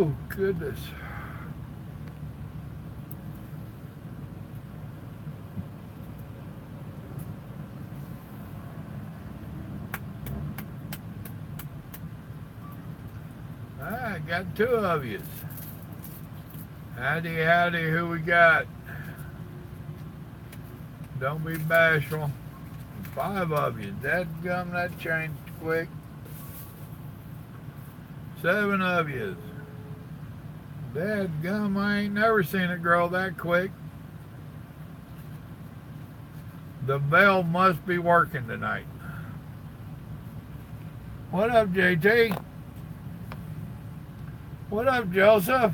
Oh, goodness. I got two of you. Howdy, howdy, who we got? Don't be bashful. Five of you. Dadgum, that changed quick. Seven of you. Dadgum, I ain't never seen it grow that quick. The bell must be working tonight. What up, JT? What up, Joseph?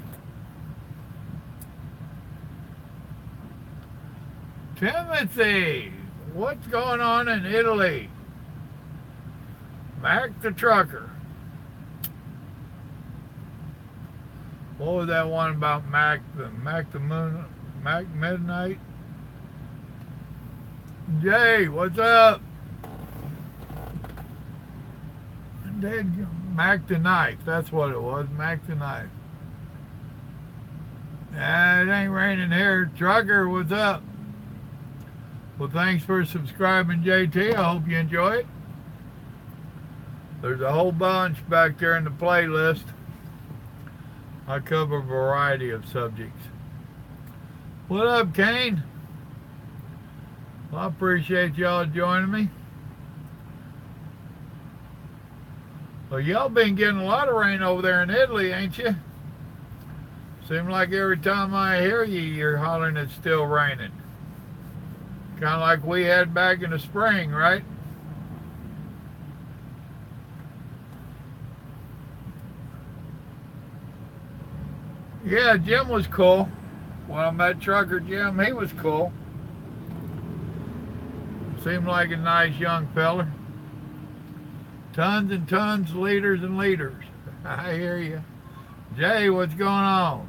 Timothy, what's going on in Italy? Mac the trucker. What was that one about Mac the moon, Mac Midnight? Jay, what's up? Dead Mac the Knife, that's what it was, Mac the Knife. It ain't raining here. Trucker, what's up? Well, thanks for subscribing, JT. I hope you enjoy it. There's a whole bunch back there in the playlist. I cover a variety of subjects. What up, Kane? Well, I appreciate y'all joining me. Well, y'all been getting a lot of rain over there in Italy, ain't you? Seems like every time I hear you, you're hollering it's still raining. Kind of like we had back in the spring, right? Yeah, Jim was cool. When I met Trucker Jim, he was cool. Seemed like a nice young feller. Tons and tons, leaders and leaders. I hear you. Jay, what's going on?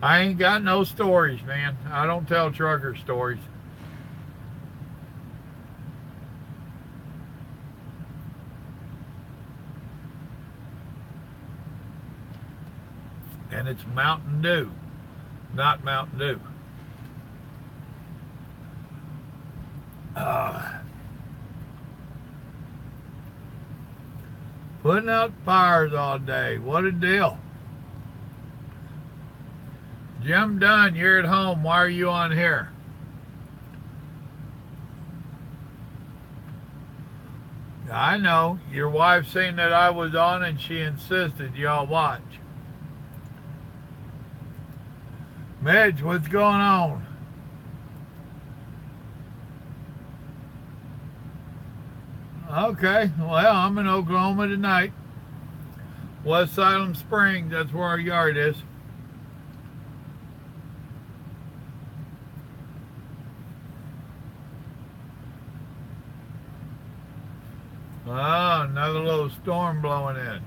I ain't got no stories, man. I don't tell trucker stories. And it's Mountain Dew, not Mountain Dew. Putting out fires all day. What a deal. Jim Dunn, you're at home. Why are you on here? I know. Your wife seen that I was on and she insisted y'all watch. Midge, what's going on? Okay, well, I'm in Oklahoma tonight. West Salem Springs, that's where our yard is. Oh, another little storm blowing in.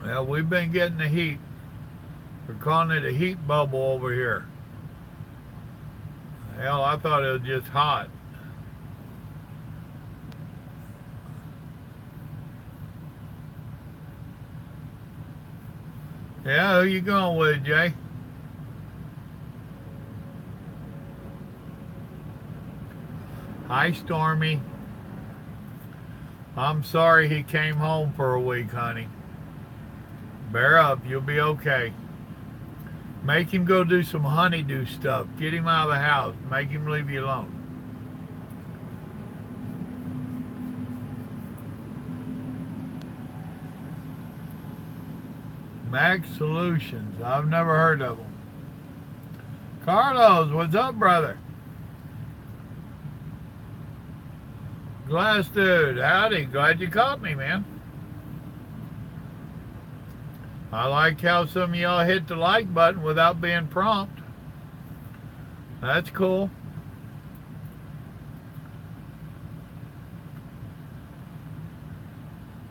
Well, we've been getting the heat. We're calling it a heat bubble over here. Hell, I thought it was just hot. Yeah, who you going with, Jay? Hi, Stormy. I'm sorry he came home for a week, honey. Bear up, you'll be okay. Make him go do some honeydew stuff. Get him out of the house. Make him leave you alone. Max Solutions. I've never heard of them. Carlos, what's up, brother? Glass Dude, howdy. Glad you caught me, man. I like how some of y'all hit the like button without being prompt. That's cool.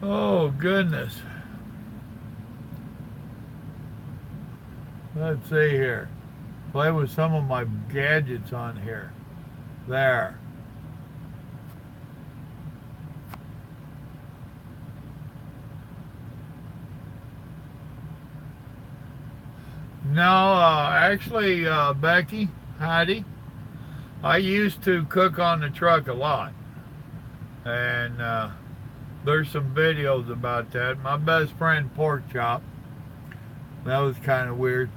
Oh, goodness. Let's see here. Play with some of my gadgets on here. There. No, actually, Becky, Heidi, I used to cook on the truck a lot. And there's some videos about that. My best friend, Pork Chop, that was kind of weird.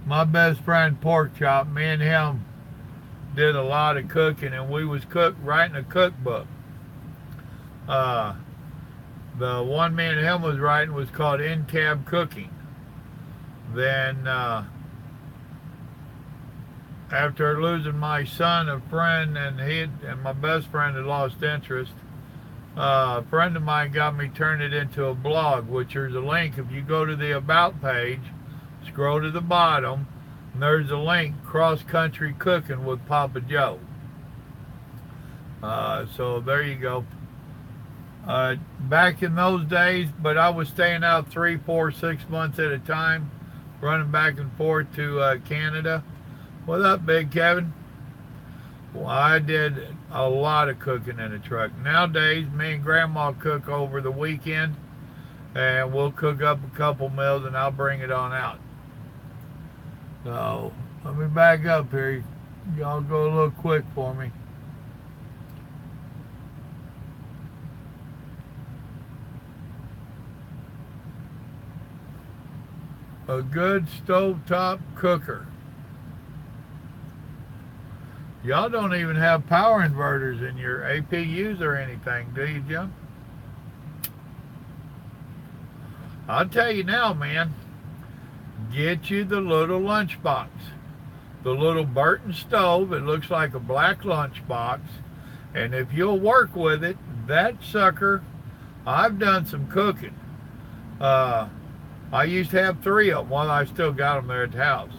My best friend, Pork Chop, me and him did a lot of cooking, and we was writing a cookbook. Uh, the one me and him was writing was called In Cab Cooking. Then after losing my son, a friend, and my best friend had lost interest, a friend of mine got me turned it into a blog, which there's a link. If you go to the About page, scroll to the bottom, and there's a link, Cross Country Cooking with Papa Joe. So there you go. Back in those days, but I was staying out 3, 4, 6 months at a time, running back and forth to Canada. What up, Big Kevin? Well, I did a lot of cooking in the truck. Nowadays, me and Grandma cook over the weekend, and we'll cook up a couple meals, and I'll bring it on out. So, let me back up here. Y'all go a little quick for me. A good stovetop cooker. Y'all don't even have power inverters in your APUs or anything, do you, Jim? I'll tell you now, man. Get you the little lunchbox. The little Burton stove. It looks like a black lunchbox. And if you'll work with it, that sucker, I've done some cooking. I used to have 3 of them. Well, I still got them there at the house.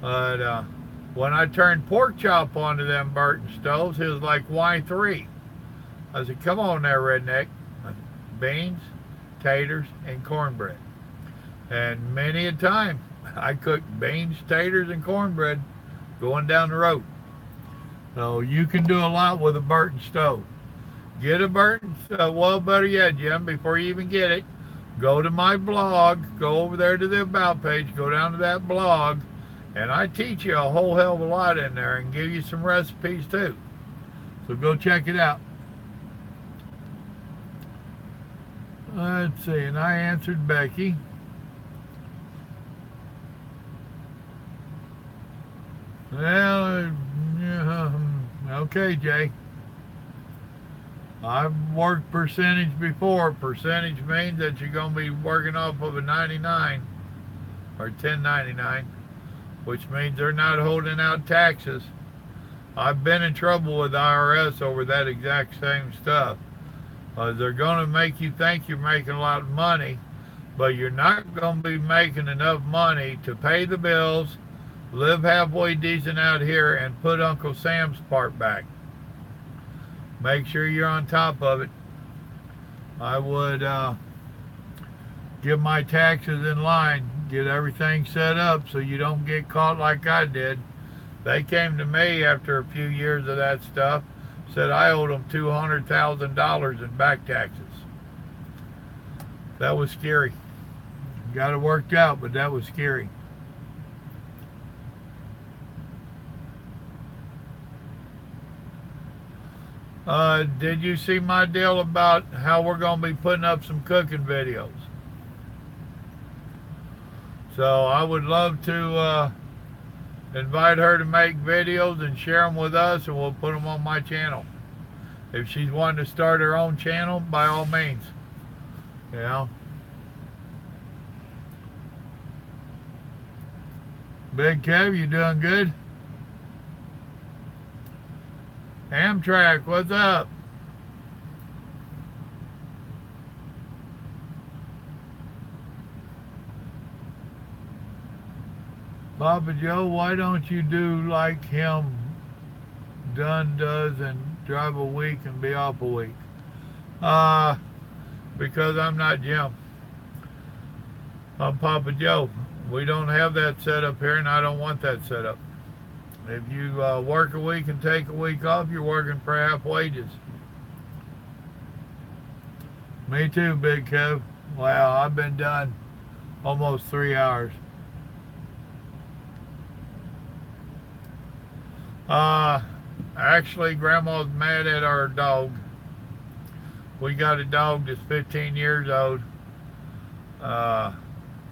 But when I turned Pork Chop onto them Burton stoves, it was like, why 3? I said, come on there, redneck. Beans, taters, and cornbread. And many a time, I cooked beans, taters, and cornbread going down the road. So you can do a lot with a Burton stove. Get a Burton stove. Well, better yet, Jim, before you even get it, go to my blog, go over there to the About page, go down to that blog, and I teach you a whole hell of a lot in there and give you some recipes too. So go check it out. Let's see, and I answered Becky. Well, okay, Jay. I've worked percentage before. Percentage means that you're going to be working off of a 99 or 1099, which means they're not holding out taxes. I've been in trouble with IRS over that exact same stuff. They're going to make you think you're making a lot of money, but you're not going to be making enough money to pay the bills, live halfway decent out here, and put Uncle Sam's part back. Make sure you're on top of it. I would get my taxes in line, get everything set up so you don't get caught like I did. They came to me after a few years of that stuff, said I owed them $200,000 in back taxes. That was scary. Got it worked out, but that was scary. Did you see my deal about how we're going to be putting up some cooking videos? So I would love to invite her to make videos and share them with us, and we'll put them on my channel. If she's wanting to start her own channel, by all means. You know? Big Kev, you doing good? Amtrak, what's up? Papa Joe, why don't you do like him Dunn does and drive a week and be off a week? Because I'm not Jim. I'm Papa Joe. We don't have that set up here, and I don't want that set up. If you work a week and take a week off, you're working for half wages. Me too, Big Kev. Wow, I've been done almost 3 hours. Actually, Grandma's mad at our dog. We got a dog that's 15 years old.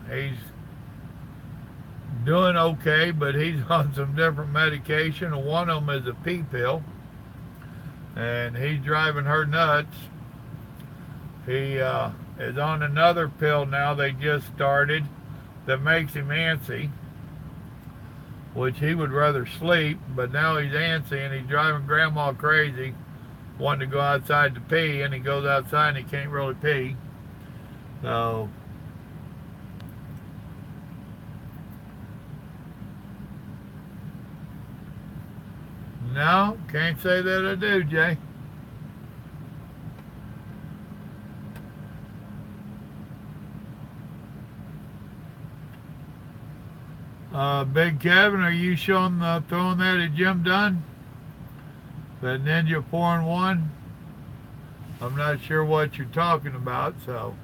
He's doing okay, but he's on some different medication. One of them is a pee pill, and he's driving her nuts. He is on another pill now they just started that makes him antsy, which he would rather sleep, but now he's antsy and he's driving Grandma crazy, wanting to go outside to pee, and he goes outside and he can't really pee. So no, can't say that I do, Jay. Big Kevin, are you showing throwing that at Jim Dunn? That Ninja 4-in-1? I'm not sure what you're talking about, so.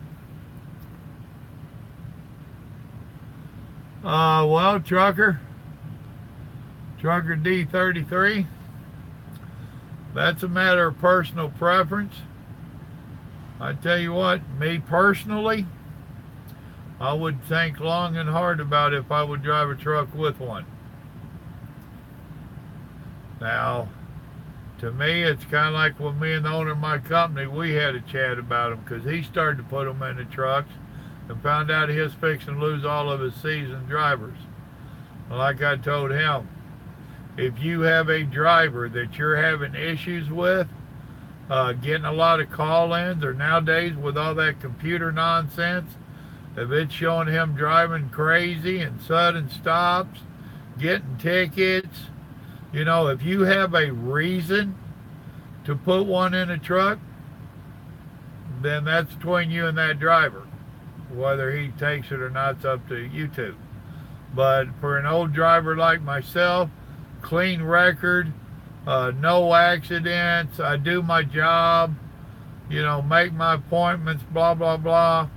Well, Trucker D33, that's a matter of personal preference. I tell you what, me personally, I would think long and hard about if I would drive a truck with one. Now, to me, it's kind of like when me and the owner of my company, we had a chat about them, because he started to put them in the trucks and found out he was fixing to lose all of his seasoned drivers. Like I told him, if you have a driver that you're having issues with, getting a lot of call-ins, or nowadays with all that computer nonsense, if it's showing him driving crazy and sudden stops, getting tickets, you know, if you have a reason to put one in a truck, then that's between you and that driver. Whether he takes it or not, it's up to you two. But for an old driver like myself, clean record, no accidents, I do my job, you know, make my appointments, blah, blah, blah.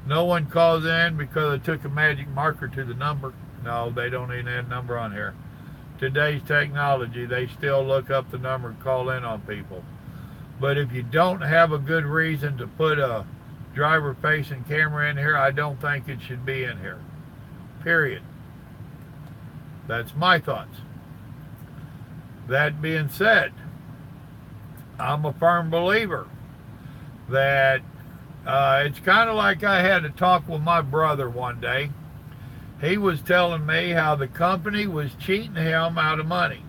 No one calls in because I took a magic marker to the number. No, they don't even have a number on here. Today's technology, they still look up the number and call in on people. But if you don't have a good reason to put a driver-facing camera in here, I don't think it should be in here. Period. That's my thoughts. That being said, I'm a firm believer that it's kind of like I had a talk with my brother one day. He was telling me how the company was cheating him out of money.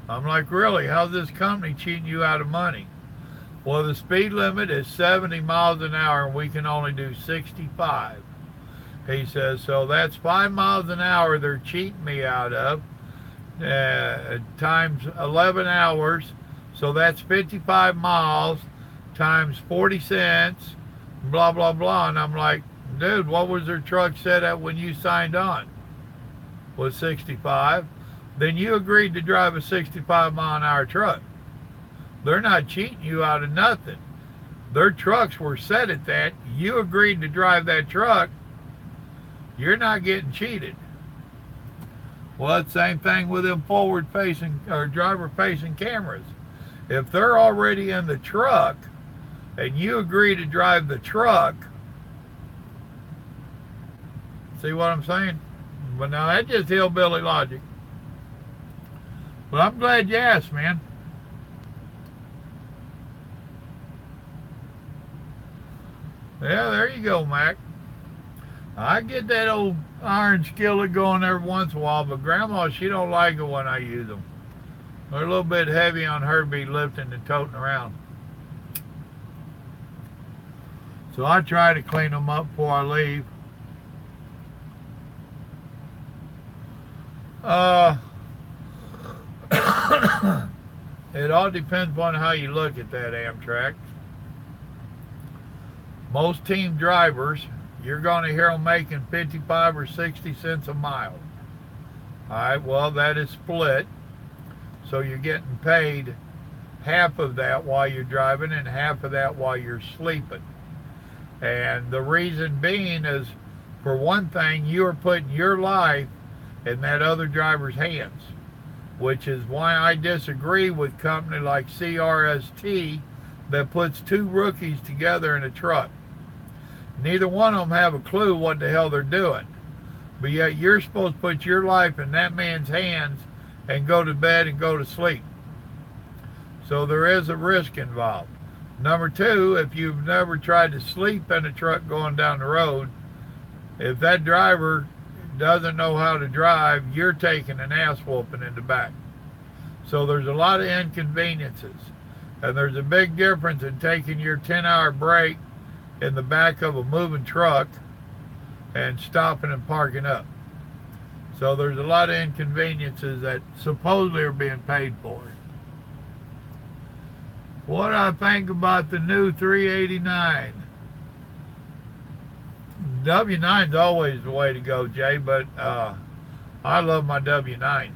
I'm like, really? How's this company cheating you out of money? Well, the speed limit is 70 miles an hour and we can only do 65. He says, so that's 5 miles an hour they're cheating me out of, times 11 hours. So that's 55 miles times 40 cents, blah, blah, blah. And I'm like, dude, what was their truck set at when you signed on? Was 65. Then you agreed to drive a 65 mile an hour truck. They're not cheating you out of nothing. Their trucks were set at that. You agreed to drive that truck. You're not getting cheated. Well, it's the same thing with them forward-facing or driver-facing cameras. If they're already in the truck and you agree to drive the truck, see what I'm saying? But now that's just hillbilly logic. But I'm glad you asked, man. Yeah, there you go, Mac. I get that old iron skillet going every once in a while, but Grandma, she don't like it when I use them. They're a little bit heavy on her to be lifting and toting around. So I try to clean them up before I leave. It all depends on how you look at that Amtrak. Most team drivers, you're going to hear them making 55 or 60 cents a mile. All right, well, that is split. So you're getting paid half of that while you're driving and half of that while you're sleeping. And the reason being is, for one thing, you are putting your life in that other driver's hands, which is why I disagree with company like CRST that puts two rookies together in a truck. Neither one of them have a clue what the hell they're doing, but yet you're supposed to put your life in that man's hands and go to bed and go to sleep. So there is a risk involved. Number two, if you've never tried to sleep in a truck going down the road, if that driver doesn't know how to drive, you're taking an ass whooping in the back. So there's a lot of inconveniences. And there's a big difference in taking your 10-hour break in the back of a moving truck and stopping and parking up. So there's a lot of inconveniences that supposedly are being paid for. What do I think about the new 389? W9's always the way to go, Jay, but I love my W9s.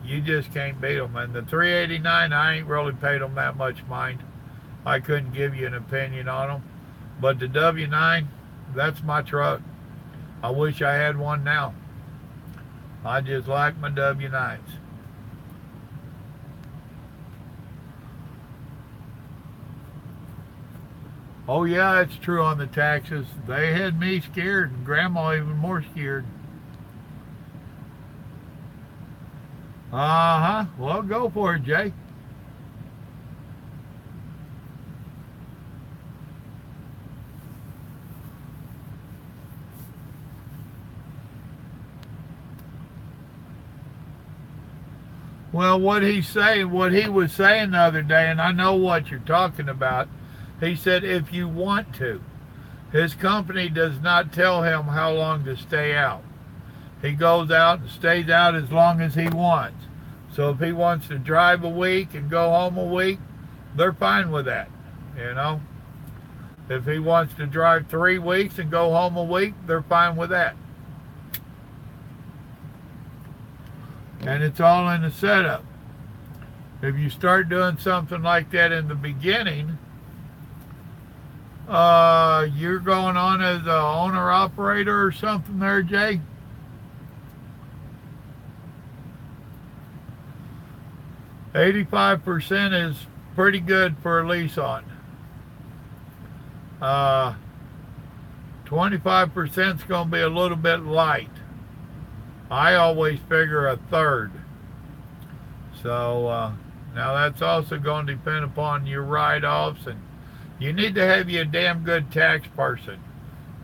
You just can't beat them. And the 389, I ain't really paid them that much mind. I couldn't give you an opinion on them. But the W9, that's my truck. I wish I had one now. I just like my W9s. Oh yeah, it's true on the taxes. They had me scared, and Grandma even more scared. Uh-huh. Well, go for it, Jay. Well, what he was saying the other day, and I know what you're talking about, he said if you want to. His company does not tell him how long to stay out. He goes out and stays out as long as he wants. So if he wants to drive a week and go home a week, they're fine with that, you know. If he wants to drive 3 weeks and go home a week, they're fine with that. And it's all in the setup. If you start doing something like that in the beginning, you're going on as a owner-operator or something there, Jay? $85% is pretty good for a lease on. 25% is going to be a little bit light. I always figure a third. So now that's also going to depend upon your write-offs, and you need to have you a damn good tax person.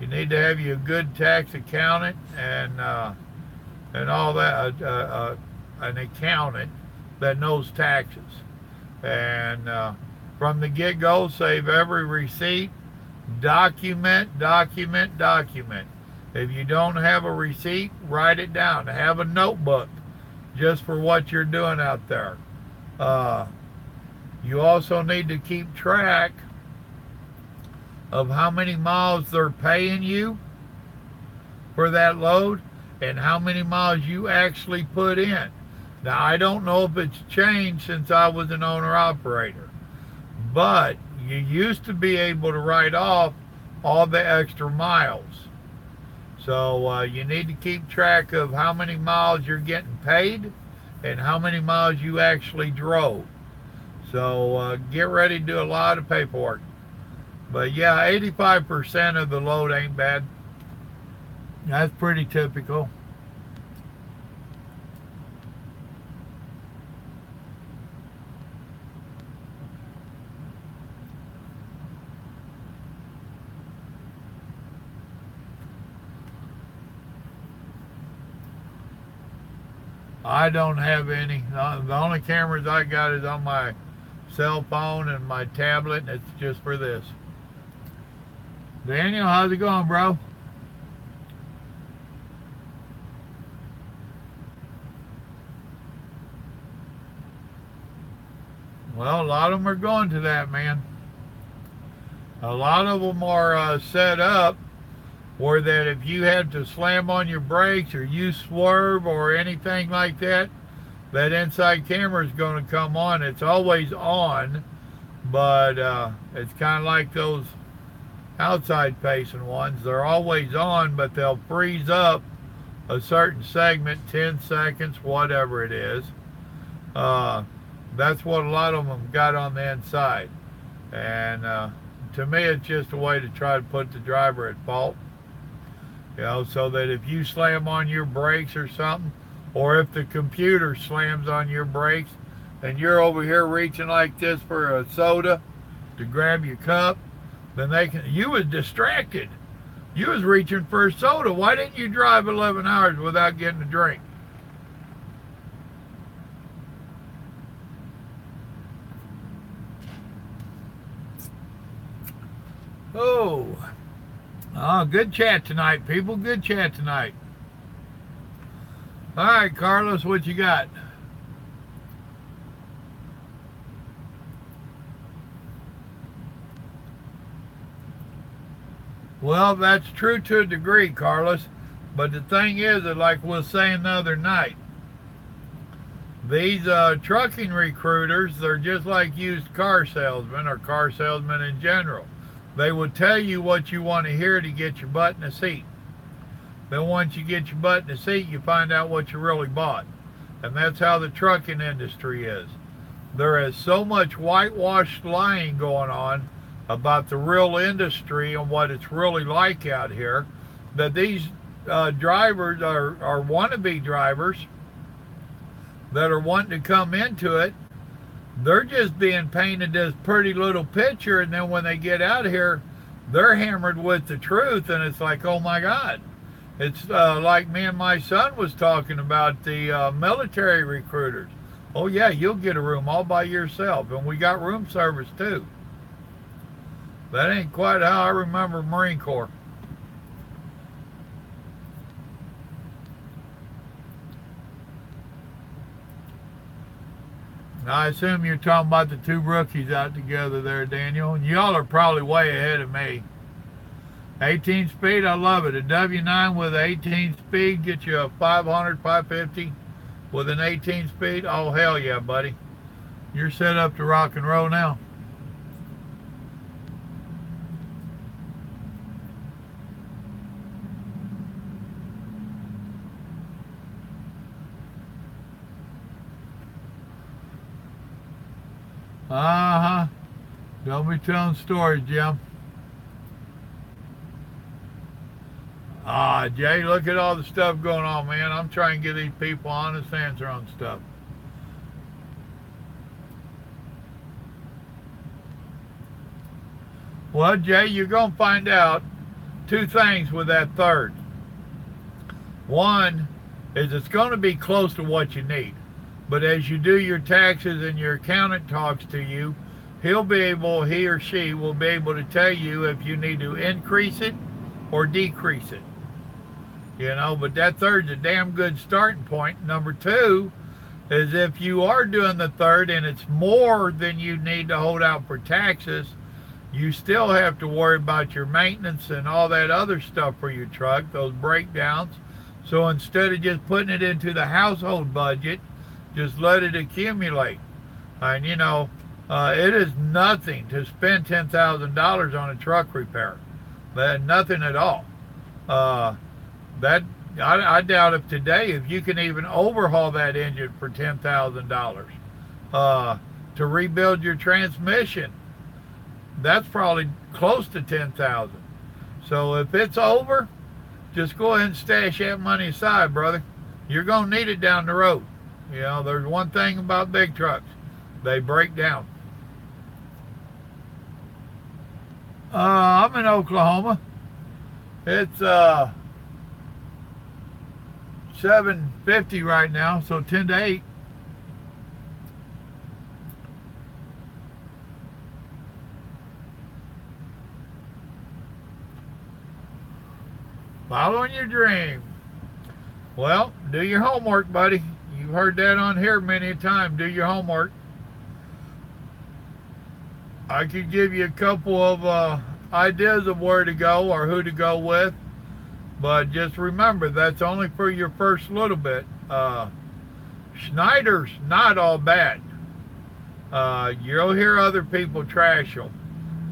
You need to have you a good tax accountant and all that, an accountant that knows taxes. And from the get-go, save every receipt, document, document, document. If you don't have a receipt, write it down. Have a notebook just for what you're doing out there. You also need to keep track of how many miles they're paying you for that load and how many miles you actually put in. Now, I don't know if it's changed since I was an owner-operator, but you used to be able to write off all the extra miles. So you need to keep track of how many miles you're getting paid and how many miles you actually drove. So get ready to do a lot of paperwork. But yeah, 85% of the load ain't bad. That's pretty typical. I don't have any. The only cameras I got is on my cell phone and my tablet, and it's just for this. Daniel, how's it going, bro? Well, a lot of them are going to that, man. A lot of them are set up where that if you have to slam on your brakes or you swerve or anything like that, that inside camera is going to come on. It's always on, but it's kind of like those outside facing ones. They're always on, but they'll freeze up a certain segment, 10 seconds, whatever it is. That's what a lot of them got on the inside. And to me, it's just a way to try to put the driver at fault. You know, so that if you slam on your brakes or something, or if the computer slams on your brakes and you're over here reaching like this for a soda to grab your cup, then you was distracted. You was reaching for a soda. Why didn't you drive 11 hours without getting a drink? Oh, good chat tonight, people. Good chat tonight. All right, Carlos, what you got? Well, that's true to a degree, Carlos. But the thing is that, like we were saying the other night, these trucking recruiters, they're just like used car salesmen or car salesmen in general. They will tell you what you want to hear to get your butt in a seat. Then once you get your butt in the seat, you find out what you really bought. And that's how the trucking industry is. There is so much whitewashed lying going on about the real industry and what it's really like out here, that these drivers are wannabe drivers that are wanting to come into it. They're just being painted this pretty little picture, and then when they get out of here, they're hammered with the truth, and it's like, oh my God. It's like me and my son was talking about the military recruiters. Oh yeah, you'll get a room all by yourself, and we got room service too. That ain't quite how I remember Marine Corps. I assume you're talking about the two rookies out together there, Daniel. And y'all are probably way ahead of me. 18 speed, I love it. A W9 with 18 speed gets you a 500, 550 with an 18 speed. Oh, hell yeah, buddy. You're set up to rock and roll now. Uh-huh. Don't be telling stories, Jim. Jay, look at all the stuff going on, man. I'm trying to give these people honest answer on stuff. Well, Jay, you're going to find out two things with that third. One is it's going to be close to what you need. But as you do your taxes and your accountant talks to you, he or she will be able to tell you if you need to increase it or decrease it. You know, but that third's a damn good starting point. Number two is if you are doing the third and it's more than you need to hold out for taxes, you still have to worry about your maintenance and all that other stuff for your truck, those breakdowns. So instead of just putting it into the household budget, just let it accumulate. And you know, it is nothing to spend $10,000 on a truck repair. Nothing at all. I doubt if today, if you can even overhaul that engine for $10,000 to rebuild your transmission, that's probably close to $10,000. So if it's over, just go ahead and stash that money aside, brother. You're gonna need it down the road. You know, there's one thing about big trucks. They break down. I'm in Oklahoma. It's 7:50 right now, so 10 to 8. Following your dream. Well, do your homework, buddy. You've heard that on here many a time. Do your homework. I could give you a couple of ideas of where to go or who to go with, but just remember that's only for your first little bit. Schneider's not all bad. You'll hear other people trash them,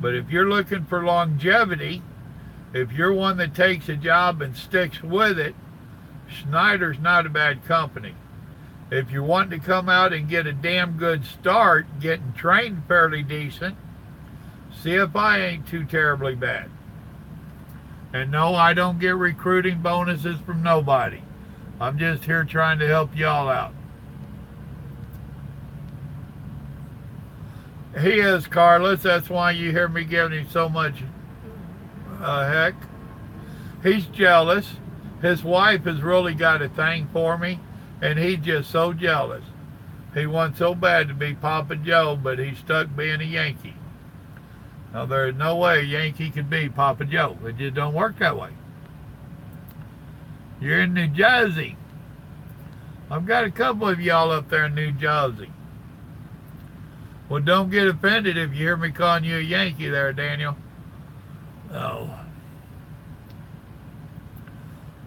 But if you're looking for longevity, if you're one that takes a job and sticks with it, Schneider's not a bad company. If you want to come out and get a damn good start, getting trained fairly decent, CFI ain't too terribly bad. And no, I don't get recruiting bonuses from nobody. I'm just here trying to help y'all out. He is, Carlos. That's why you hear me giving him so much heck. He's jealous. His wife has really got a thing for me, and he's just so jealous. He wants so bad to be Papa Joe, but he's stuck being a Yankee. Now, there is no way a Yankee could be Papa Joe. It just don't work that way. You're in New Jersey. I've got a couple of y'all up there in New Jersey. Well, don't get offended if you hear me calling you a Yankee there, Daniel. Oh.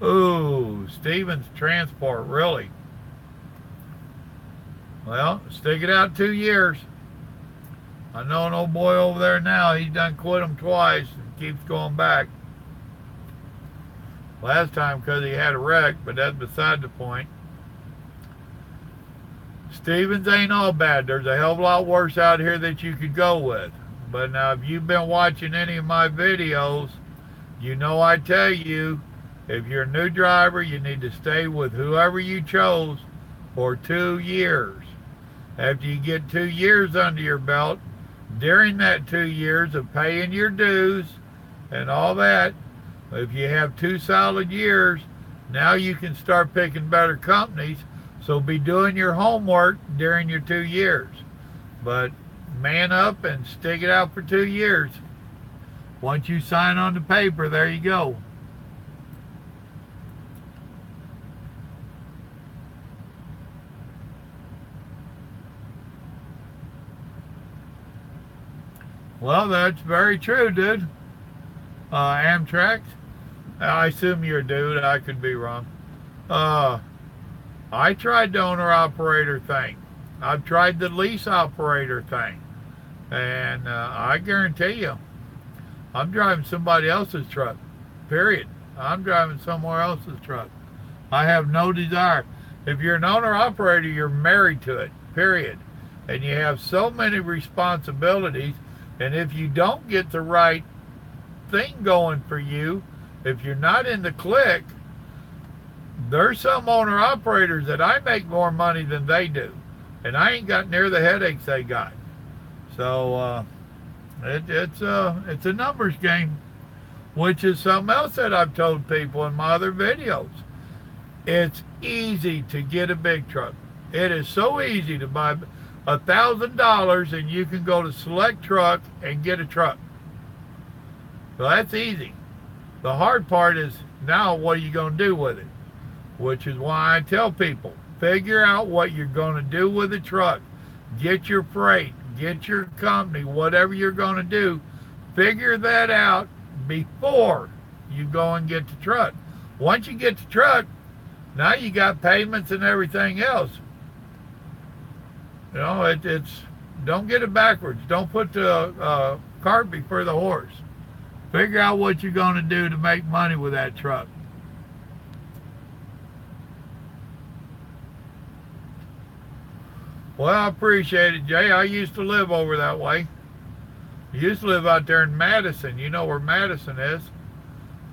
Ooh, Stevens Transport, really? Well, stick it out 2 years. I know an old boy over there now, he's done quit him twice and keeps going back. Last time because he had a wreck, but that's beside the point. Stevens ain't all bad. There's a hell of a lot worse out here that you could go with. But now, if you've been watching any of my videos, you know I tell you, if you're a new driver, you need to stay with whoever you chose for 2 years. After you get 2 years under your belt, during that 2 years of paying your dues and all that, if you have 2 solid years, now you can start picking better companies. So be doing your homework during your 2 years. But man up and stick it out for 2 years. Once you sign on the paper, there you go. Well, that's very true, dude. Amtrak. I assume you're a dude. I could be wrong. I tried the owner-operator thing. I've tried the lease operator thing. And I guarantee you, I'm driving somebody else's truck. Period. I'm driving somewhere else's truck. I have no desire. If you're an owner-operator, you're married to it. Period. And you have so many responsibilities. And if you don't get the right thing going for you, if you're not in the clique, there's some owner-operators that I make more money than they do. And I ain't got near the headaches they got. So it's a numbers game, which is something else that I've told people in my other videos. It's easy to get a big truck. It is so easy to buy $1,000 and you can go to Select Truck and get a truck. So that's easy. The hard part is now what are you going to do with it? Which is why I tell people, figure out what you're going to do with the truck. Get your freight, get your company, whatever you're going to do, figure that out before you go and get the truck. Once you get the truck, now you got payments and everything else. You know, it's don't get it backwards. Don't put the cart before the horse. Figure out what you're going to do to make money with that truck. Well, I appreciate it, Jay. I used to live over that way. I used to live out there in Madison. You know where Madison is.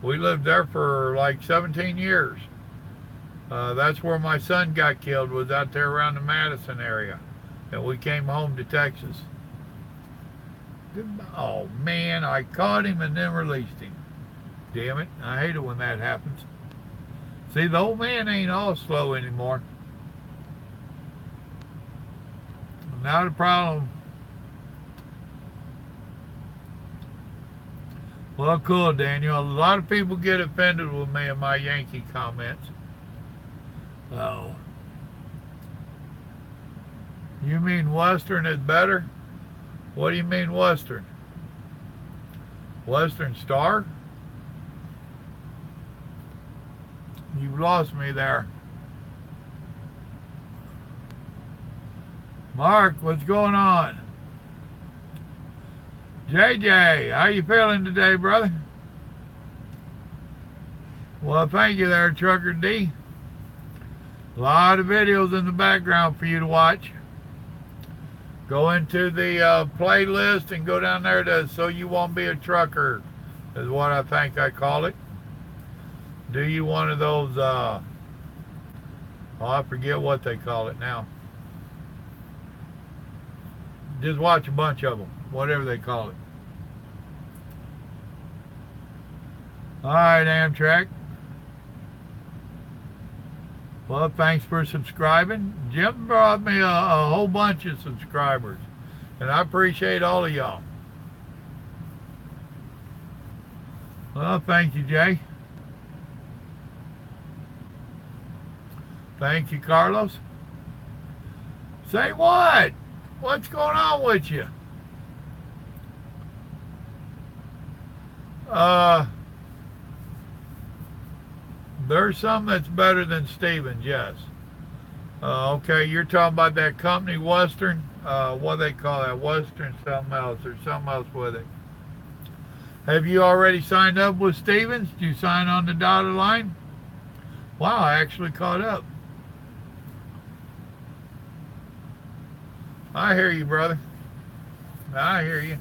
We lived there for like 17 years. That's where my son got killed, was out there around the Madison area. And we came home to Texas. Oh, man, I caught him and then released him. Damn it. I hate it when that happens. See, the old man ain't all slow anymore. Not a problem. Well, cool, Daniel. A lot of people get offended with me and my Yankee comments. Oh. You mean Western is better? What do you mean Western? Western Star? You've lost me there. Mark, what's going on? JJ, how you feeling today, brother? Well, thank you there, Trucker D. A lot of videos in the background for you to watch. Go into the playlist and go down there to So You Won't Be a Trucker, is what I think I call it. Do you one of those, oh, I forget what they call it now. Just watch a bunch of them, whatever they call it. All right, Amtrak. Well, thanks for subscribing. Jim brought me a whole bunch of subscribers, and I appreciate all of y'all. Well, thank you, Jay. Thank you, Carlos. Say what? What's going on with you? There's some that's better than Stevens, yes. Okay, you're talking about that company, Western. What do they call that? Western something else, or something else with it. Have you already signed up with Stevens? Did you sign on the dotted line? Wow, I actually caught up. I hear you, brother. I hear you.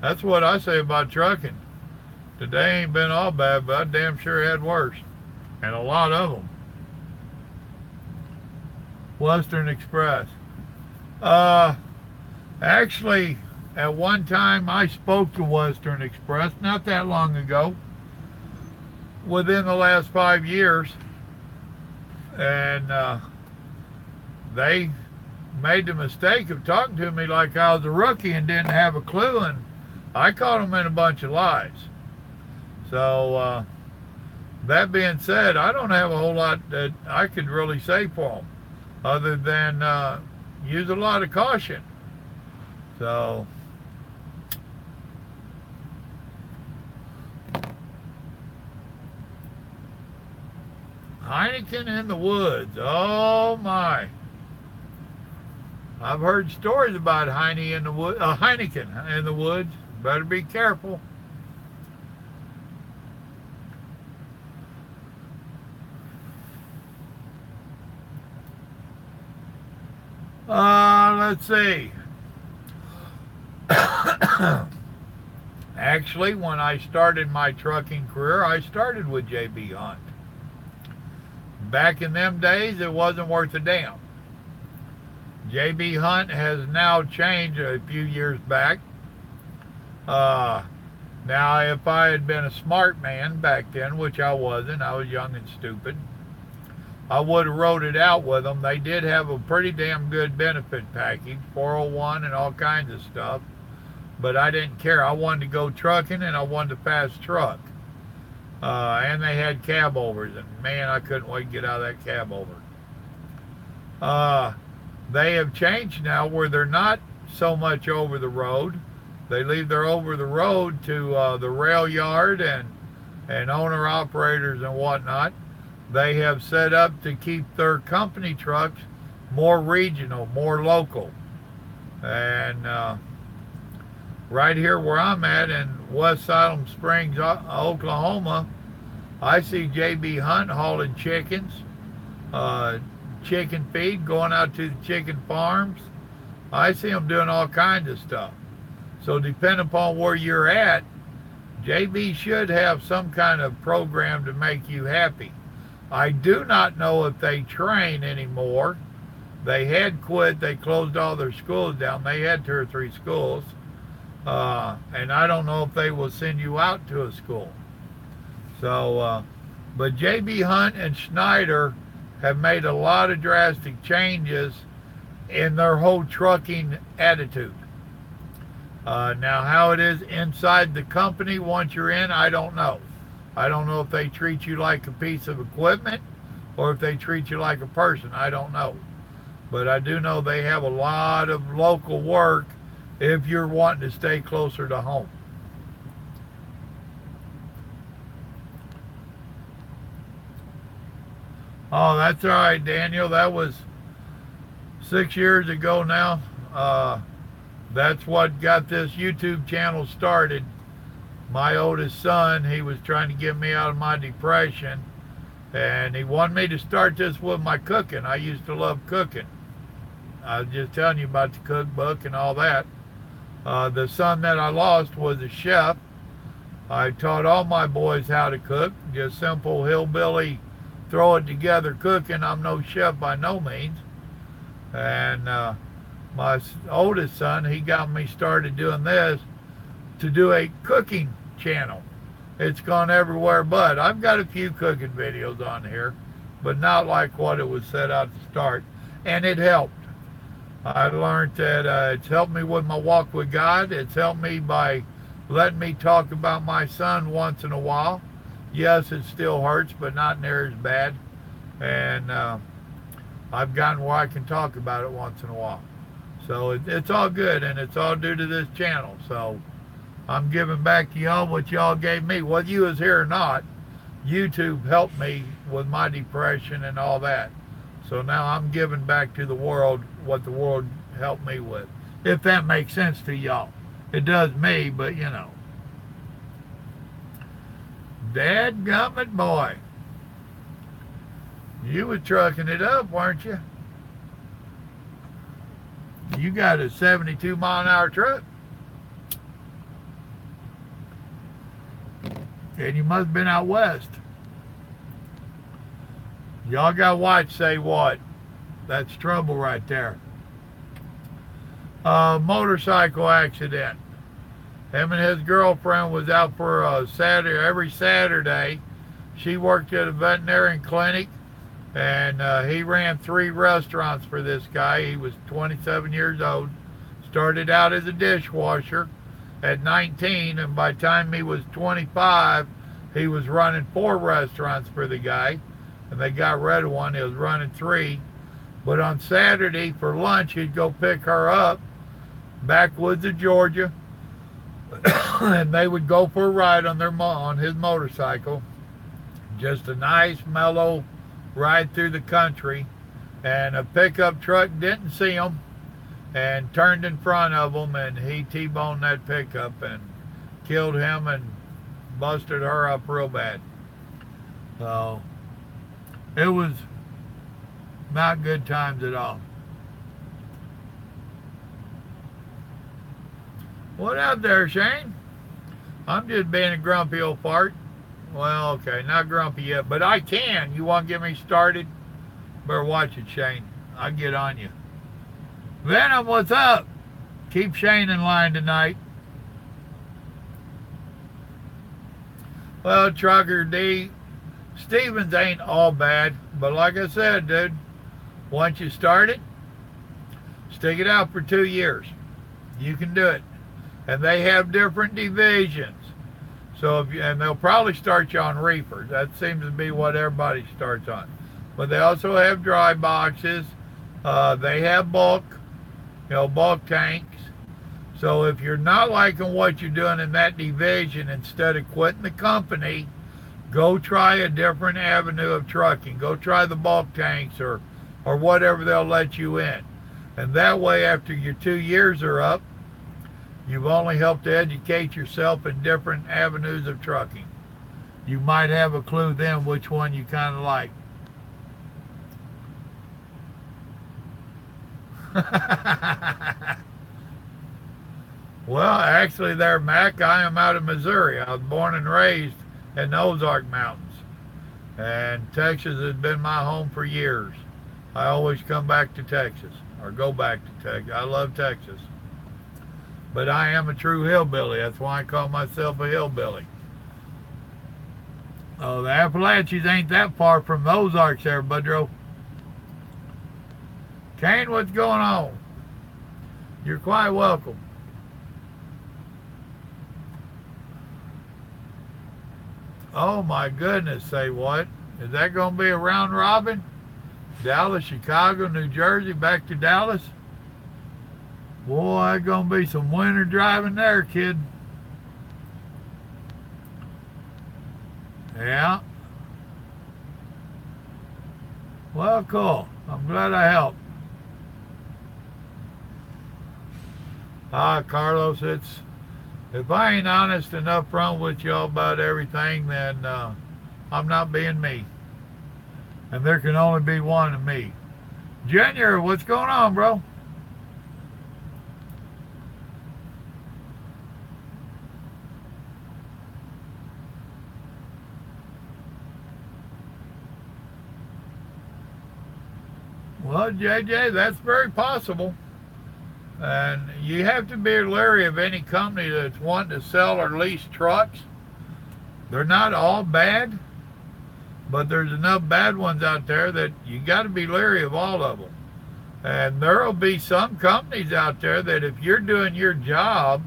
That's what I say about trucking. Today ain't been all bad, but I damn sure had worse. And a lot of them. Western Express. Actually, at one time I spoke to Western Express not that long ago. Within the last 5 years. And they made the mistake of talking to me like I was a rookie and didn't have a clue. And I caught them in a bunch of lies. So, that being said, I don't have a whole lot that I could really say for them other than use a lot of caution. So, Heineken in the woods. Oh my. I've heard stories about Heineken in the woods. Better be careful. Let's see. Actually, when I started my trucking career, I started with J.B. Hunt. Back in them days, it wasn't worth a damn. J.B. Hunt has now changed a few years back. Now, if I had been a smart man back then, which I wasn't, I was young and stupid, I would have wrote it out with them. They did have a pretty damn good benefit package, 401 and all kinds of stuff. But I didn't care. I wanted to go trucking and I wanted to fast truck. And they had cab overs. And man, I couldn't wait to get out of that cab over. They have changed now where they're not so much over the road. They leave their over the road to the rail yard and owner operators and whatnot. They have set up to keep their company trucks more regional, more local. And right here where I'm at in West Salem Springs, Oklahoma, I see J.B. Hunt hauling chickens, chicken feed, going out to the chicken farms. I see them doing all kinds of stuff. So depending upon where you're at, J.B. should have some kind of program to make you happy. I do not know if they train anymore. They had quit. They closed all their schools down. They had 2 or 3 schools. And I don't know if they will send you out to a school. So, but J.B. Hunt and Schneider have made a lot of drastic changes in their whole trucking attitude. Now, how it is inside the company once you're in, I don't know. I don't know if they treat you like a piece of equipment or if they treat you like a person. I don't know. But I do know they have a lot of local work if you're wanting to stay closer to home. Oh, that's all right, Daniel. That was 6 years ago now. That's what got this YouTube channel started. My oldest son, he was trying to get me out of my depression, and he wanted me to start this with my cooking. I used to love cooking. I was just telling you about the cookbook and all that. The son that I lost was a chef. I taught all my boys how to cook, just simple hillbilly, throw it together cooking. I'm no chef by no means. And my oldest son, he got me started doing this to do a cooking channel. It's gone everywhere, but I've got a few cooking videos on here, but not like what it was set out to start. And it helped. I learned that it's helped me with my walk with God. It's helped me by letting me talk about my son once in a while. Yes, it still hurts, but not near as bad. And I've gotten where I can talk about it once in a while. So it's all good, and it's all due to this channel. So I'm giving back to y'all what y'all gave me. Whether you was here or not, YouTube helped me with my depression and all that. So now I'm giving back to the world what the world helped me with. If that makes sense to y'all. It does me, but you know. Dadgummit boy. You were trucking it up, weren't you? You got a 72-mile-an-hour truck. And you must have been out west. Y'all got to watch, say what? That's trouble right there. Motorcycle accident. Him and his girlfriend was out for a Saturday, every Saturday. She worked at a veterinarian clinic, and he ran 3 restaurants for this guy. He was 27 years old. Started out as a dishwasher at 19, and by the time he was 25, he was running 4 restaurants for the guy, and they got rid of one. He was running 3. But on Saturday for lunch, he'd go pick her up backwoods of Georgia, and they would go for a ride on his motorcycle. Just a nice, mellow ride through the country, and a pickup truck didn't see him and turned in front of him, and he T-boned that pickup and killed him and busted her up real bad. So it was not good times at all. What up there, Shane? I'm just being a grumpy old fart. Well, okay, not grumpy yet, but I can. You want to get me started? Better watch it, Shane. I'll get on you. Venom, what's up? Keep Shane in line tonight. Well, Trucker D, Stevens ain't all bad, but like I said, dude, once you start it, stick it out for 2 years. You can do it. And they have different divisions. So and they'll probably start you on reefers. That seems to be what everybody starts on. But they also have dry boxes. They have bulk, bulk tanks. So if you're not liking what you're doing in that division, instead of quitting the company, go try a different avenue of trucking. Go try the bulk tanks or whatever they'll let you in. And that way, after your 2 years are up, you've only helped to educate yourself in different avenues of trucking. You might have a clue then which one you kind of like. Well, actually there, Mac, I am out of Missouri. I was born and raised in the Ozark Mountains. And Texas has been my home for years. I always come back to Texas, or go back to Texas. I love Texas. But I am a true hillbilly. That's why I call myself a hillbilly. Oh, the Appalachians ain't that far from the Ozarks there, Budrow. Kane, what's going on? You're quite welcome. Oh my goodness, say what? Is that going to be a round robin? Dallas, Chicago, New Jersey, back to Dallas? Boy, it's going to be some winter driving there, kid. Yeah. Well, cool. I'm glad I helped. Carlos, if I ain't honest and upfront with y'all about everything, then I'm not being me. And there can only be one of me. Junior, what's going on, bro? Well, JJ, that's very possible. And you have to be leery of any company that's wanting to sell or lease trucks. They're not all bad, but there's enough bad ones out there that you got to be leery of all of them. And there'll be some companies out there that if you're doing your job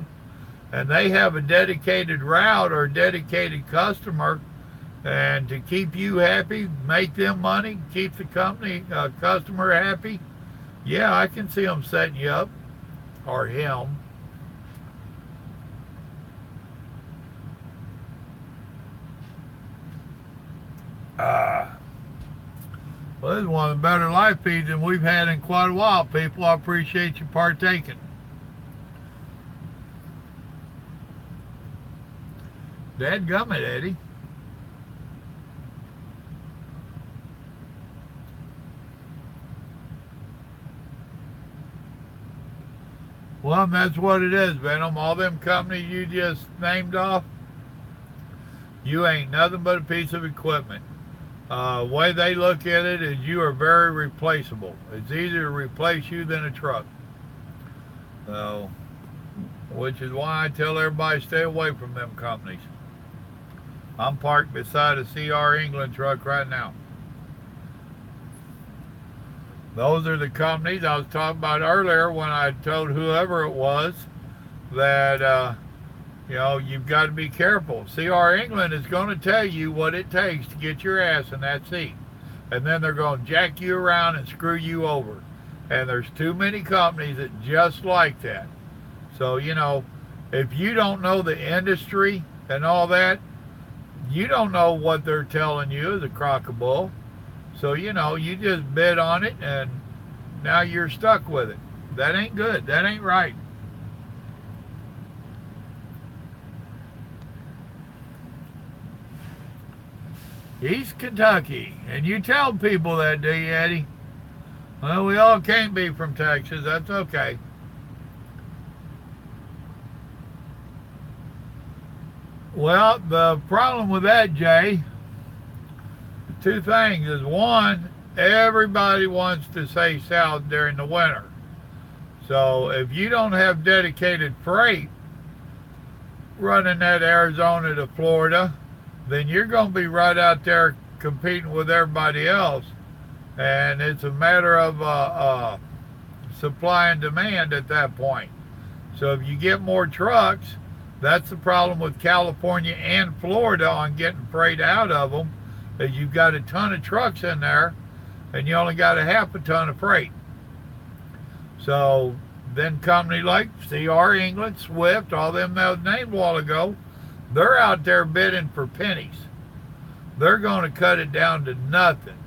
and they have a dedicated route or a dedicated customer, and to keep you happy, make them money, keep the company customer happy, yeah, I can see them setting you up, or him. Well, this is one of the better live feeds than we've had in quite a while, people. I appreciate you partaking. Dadgummit, Eddie. Well, that's what it is, Venom. All them companies you just named off, you ain't nothing but a piece of equipment. Way they look at it is you are very replaceable. It's easier to replace you than a truck. So, which is why I tell everybody stay away from them companies. I'm parked beside a CR England truck right now. Those are the companies I was talking about earlier when I told whoever it was that, you've got to be careful. CR England is going to tell you what it takes to get your ass in that seat. And then they're going to jack you around and screw you over. And there's too many companies that just like that. So, if you don't know the industry and all that, you don't know what they're telling you is a crock of bull. So, you just bid on it and now you're stuck with it. That ain't good. That ain't right. East Kentucky. And you tell people that, do you, Eddie? Well, we all can't be from Texas. That's okay. Well, the problem with that, Jay, two things is, one, everybody wants to say south during the winter. So if you don't have dedicated freight running that Arizona to Florida, then you're going to be right out there competing with everybody else. And it's a matter of supply and demand at that point. So if you get more trucks, that's the problem with California and Florida on getting freight out of them, is you've got a ton of trucks in there and you only got a half a ton of freight. So then company like CR England, Swift, all them that was named a while ago, they're out there bidding for pennies. They're going to cut it down to nothing,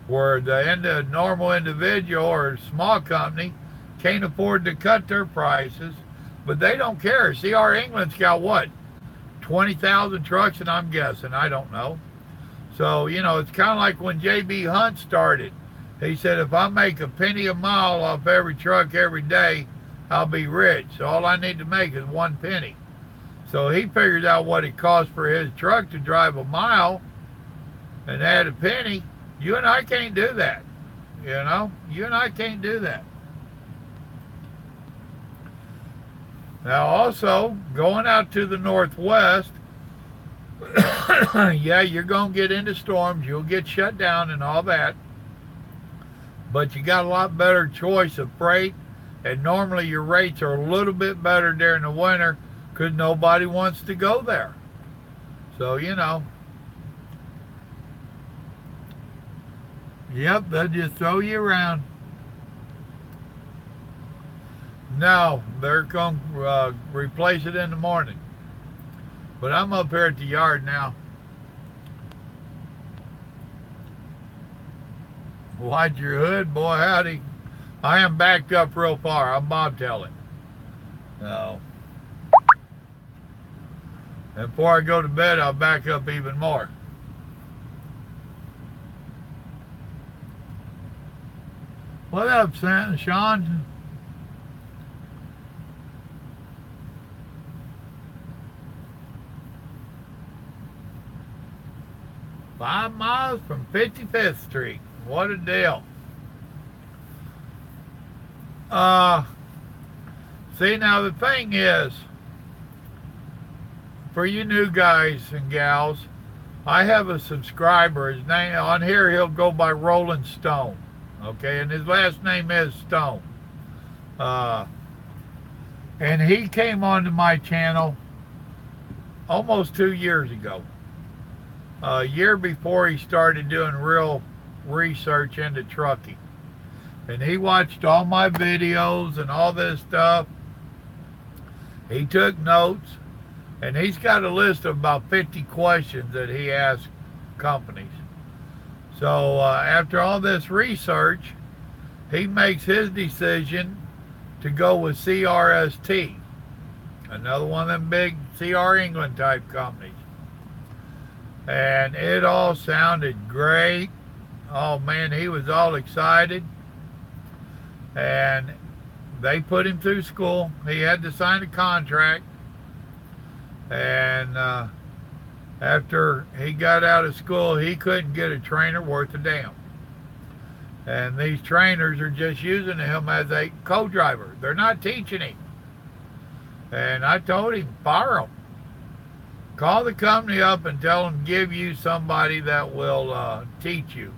where the normal individual or small company can't afford to cut their prices, but they don't care. CR England's got what, 20,000 trucks, and I'm guessing, I don't know. So, it's kind of like when J.B. Hunt started. He said, if I make a penny a mile off every truck every day, I'll be rich. So all I need to make is 1 penny. So he figured out what it cost for his truck to drive a mile and add a penny. You and I can't do that. You and I can't do that. Now also, going out to the Northwest, yeah, you're going to get into storms. You'll get shut down and all that. But you got a lot better choice of freight. And normally your rates are a little bit better during the winter because nobody wants to go there. So, yep, they'll just throw you around. No, they're going to replace it in the morning. But I'm up here at the yard now. Watch your hood, boy, howdy. I am backed up real far. I'm bobtailing. So, and before I go to bed, I'll back up even more. What up, Sean? 5 miles from 55th Street. What a deal. See, now the thing is, for you new guys and gals, I have a subscriber. His name on here, he'll go by Rolling Stone. Okay, and his last name is Stone. And he came onto my channel almost 2 years ago. A year before he started doing real research into trucking. And he watched all my videos and all this stuff. He took notes, and he's got a list of about 50 questions that he asks companies. So after all this research, he makes his decision to go with CRST, another one of them big CR England type companies. And it all sounded great. Oh man, he was all excited. And they put him through school. He had to sign a contract. And after he got out of school, he couldn't get a trainer worth a damn. And these trainers are just using him as a co-driver. They're not teaching him. And I told him, fire him. Call the company up and tell them to give you somebody that will teach you.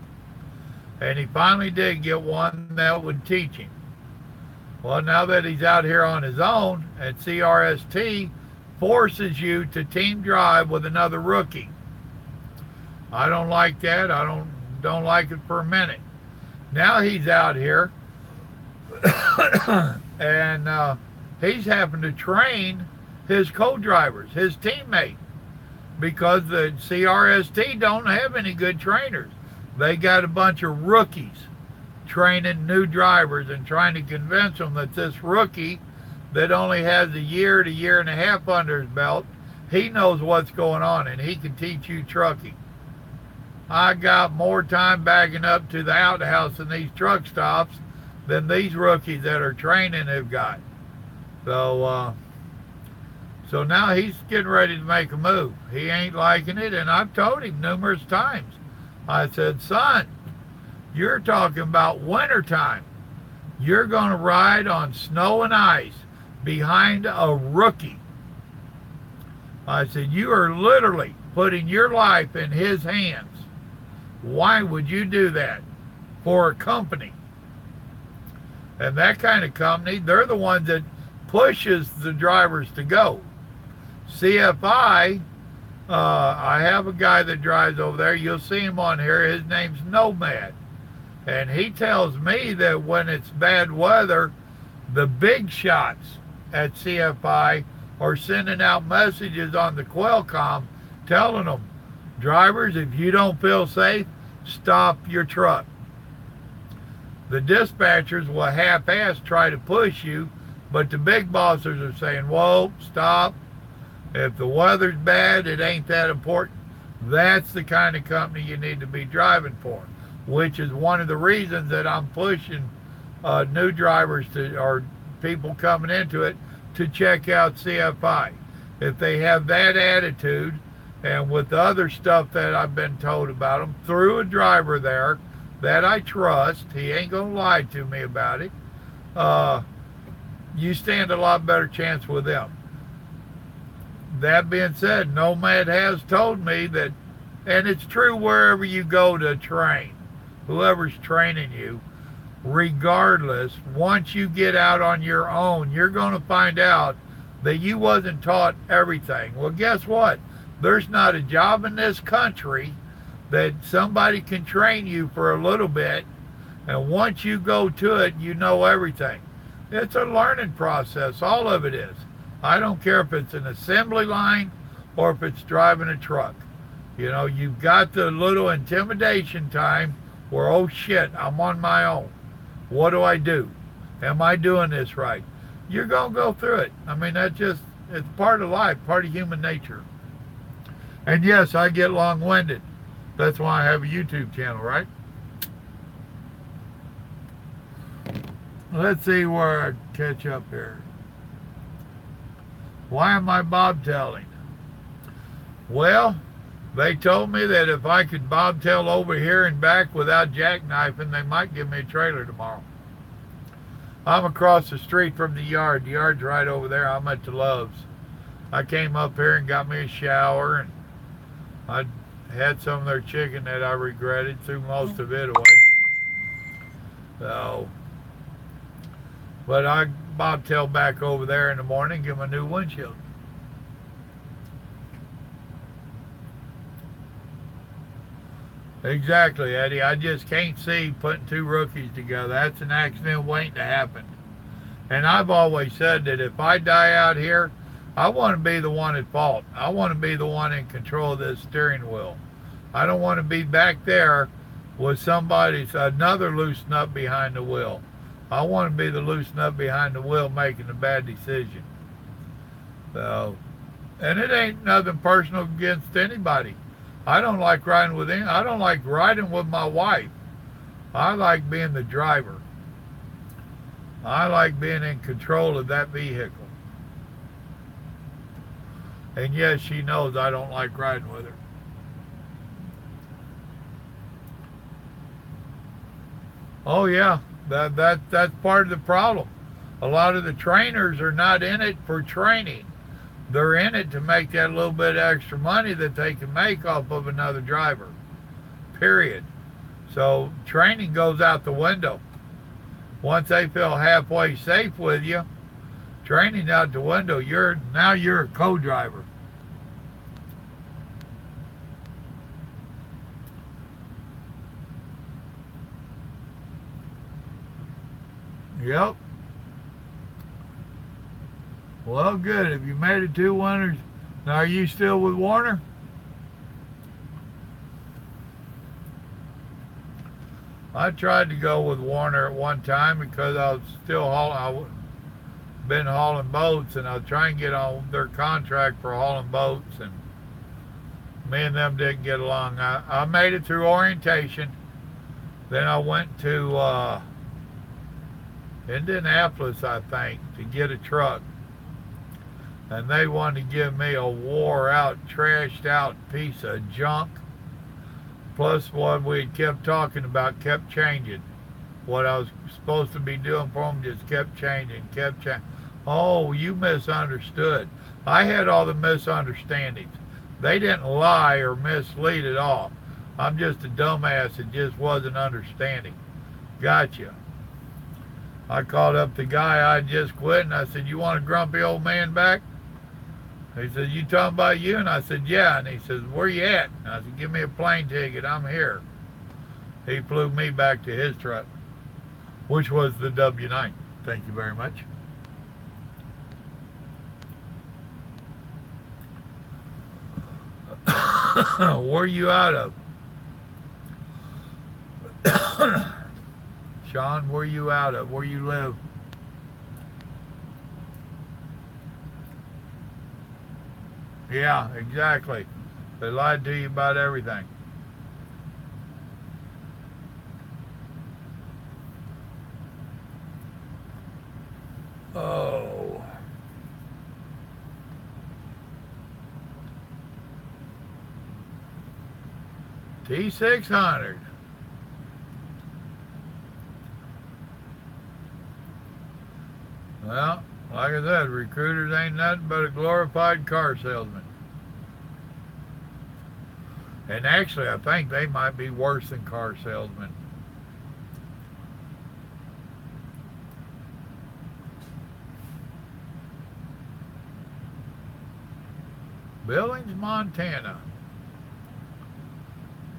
And he finally did get one that would teach him. Well, now that he's out here on his own, and CRST forces you to team drive with another rookie. I don't like that. I don't like it for a minute. Now he's out here, and he's having to train his co-drivers, his teammates, because the CRST don't have any good trainers. They got a bunch of rookies training new drivers and trying to convince them that this rookie that only has a year to year and a half under his belt, he knows what's going on and he can teach you trucking. I got more time backing up to the outhouse in these truck stops than these rookies that are training have got. So now he's getting ready to make a move. He ain't liking it, and I've told him numerous times. I said, son, you're talking about wintertime. You're going to ride on snow and ice behind a rookie. I said, you are literally putting your life in his hands. Why would you do that for a company? And that kind of company, they're the ones that pushes the drivers to go. CFI, I have a guy that drives over there. You'll see him on here. His name's Nomad. And he tells me that when it's bad weather, the big shots at CFI are sending out messages on the Qualcomm telling them, drivers, if you don't feel safe, stop your truck. The dispatchers will half-ass try to push you, but the big bosses are saying, whoa, stop. If the weather's bad, it ain't that important. That's the kind of company you need to be driving for, which is one of the reasons that I'm pushing new drivers to, or people coming into it, to check out CFI. If they have that attitude, and with the other stuff that I've been told about them, through a driver there that I trust, he ain't gonna lie to me about it, you stand a lot better chance with them. That being said, Nomad has told me that, and it's true wherever you go to train, whoever's training you, regardless, once you get out on your own, you're going to find out that you wasn't taught everything. Well, guess what? There's not a job in this country that somebody can train you for a little bit, and once you go to it, you know everything. It's a learning process. All of it is. I don't care if it's an assembly line or if it's driving a truck. You know, you've got the little intimidation time where, oh shit, I'm on my own. What do I do? Am I doing this right? you're going to go through it. I mean, it's part of life, part of human nature. And yes, I get long-winded. That's why I have a YouTube channel, right? Let's see where I catch up here. Why am I bobtailing? Well, they told me that if I could bobtail over here and back without jackknifing, they might give me a trailer tomorrow. I'm across the street from the yard. The yard's right over there. I'm at the Loves. I came up here and got me a shower, and I had some of their chicken that I regretted, threw most of it away. So, but I bobtail back over there in the morning, give them a new windshield. Exactly, Eddie. I just can't see putting two rookies together. That's an accident waiting to happen. And I've always said that if I die out here, I want to be the one at fault. I want to be the one in control of this steering wheel. I don't want to be back there with another loose nut behind the wheel. I want to be the loose nut behind the wheel making a bad decision. So, and it ain't nothing personal against anybody. I don't like riding with any. I don't like riding with my wife. I like being the driver. I like being in control of that vehicle. And yes, she knows I don't like riding with her. Oh yeah, that's part of the problem. A lot of the trainers are not in it for training. They're in it to make that little bit of extra money that they can make off of another driver. Period. So training goes out the window. Once they feel halfway safe with you, training out the window. Now you're a co-driver. Yep. Well, good. Have you made it 2 winners? Now, are you still with Warner? I tried to go with Warner at one time because I was still been hauling boats, and I was trying to get on their contract for hauling boats, and me and them didn't get along. I made it through orientation. Then I went to Indianapolis, I think, to get a truck. And they wanted to give me a wore-out, trashed-out piece of junk. Plus what we kept talking about kept changing. What I was supposed to be doing for them just kept changing. Oh, you misunderstood. I had all the misunderstandings. They didn't lie or mislead at all. I'm just a dumbass that just wasn't understanding. Gotcha. I called up the guy I just quit, and I said, "You want a grumpy old man back?" He said, "You talking about you?" And I said, "Yeah." And he says, "Where you at?" And I said, "Give me a plane ticket. I'm here." He flew me back to his truck, which was the W9. Thank you very much. Where you out of? Sean, where you out of? Where you live? Yeah, exactly. They lied to you about everything. Oh. T600. Well, like I said, recruiters ain't nothing but a glorified car salesman. And actually, I think they might be worse than car salesmen. Billings, Montana.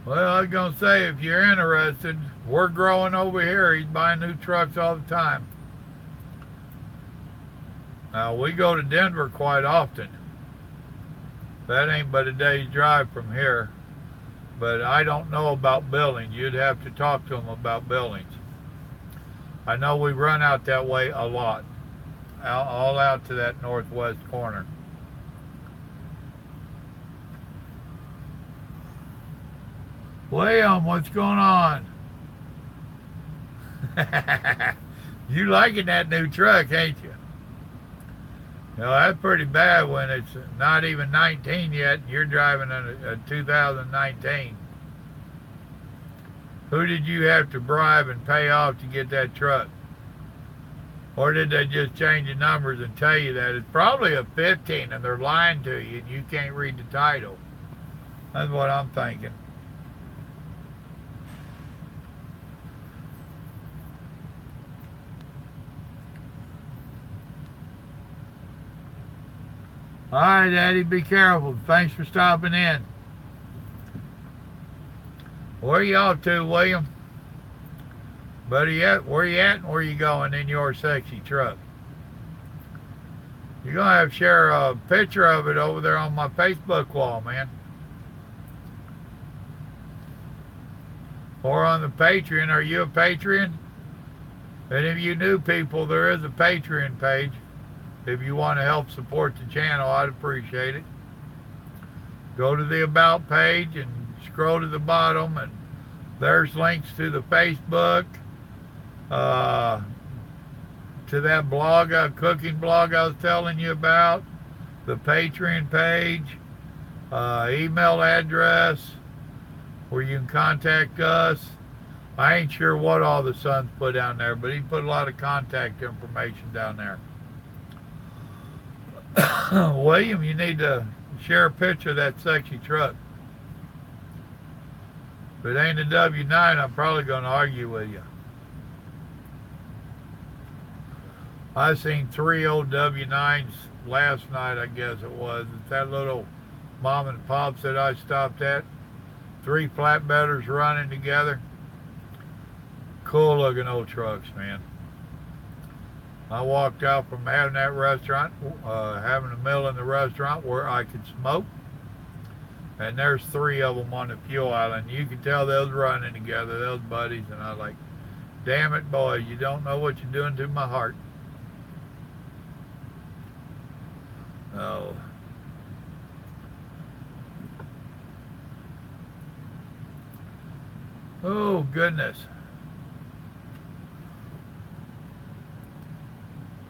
Well, I was going to say, if you're interested, we're growing over here. He's buying new trucks all the time. Now, we go to Denver quite often. That ain't but a day's drive from here. But I don't know about Billings. You'd have to talk to them about Billings. I know we run out that way a lot. all out to that northwest corner. William, what's going on? You liking that new truck, ain't you? You know, that's pretty bad when it's not even 19 yet and you're driving a 2019. Who did you have to bribe and pay off to get that truck? Or did they just change the numbers and tell you that? It's probably a 15 and they're lying to you and you can't read the title. That's what I'm thinking. All right, Daddy, be careful. Thanks for stopping in. Where you off to, William? Where you at and where you going in your sexy truck? You're going to have to share a picture of it over there on my Facebook wall, man. Or on the Patreon. Are you a Patreon? And if you new people, there is a Patreon page. If you want to help support the channel, I'd appreciate it. Go to the About page and scroll to the bottom, and there's links to the Facebook, to that blog, cooking blog I was telling you about, the Patreon page, email address where you can contact us. I ain't sure what all the son's put down there, but he put a lot of contact information down there. William, you need to share a picture of that sexy truck. If it ain't a W9, I'm probably going to argue with you. I seen 3 old W9s last night, I guess it was. It's that little mom and pops that I stopped at. 3 flatbedders running together. Cool looking old trucks, man. I walked out from having that restaurant, having a meal in the restaurant where I could smoke. And there's 3 of them on the fuel island. You could tell they was running together, those buddies. And I was like, damn it, boy, you don't know what you're doing to my heart. Oh. Oh, goodness.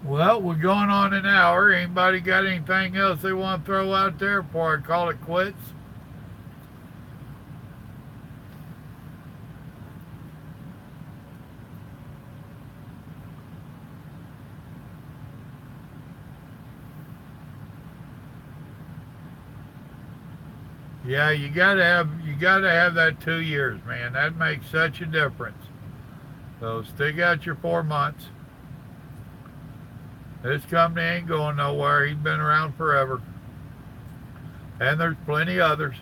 Well, we're going on an hour. Anybody got anything else they want to throw out there before I call it quits? Yeah, you gotta have that 2 years, man. That makes such a difference. So stick out your 4 months. This company ain't going nowhere. He's been around forever. And there's plenty others.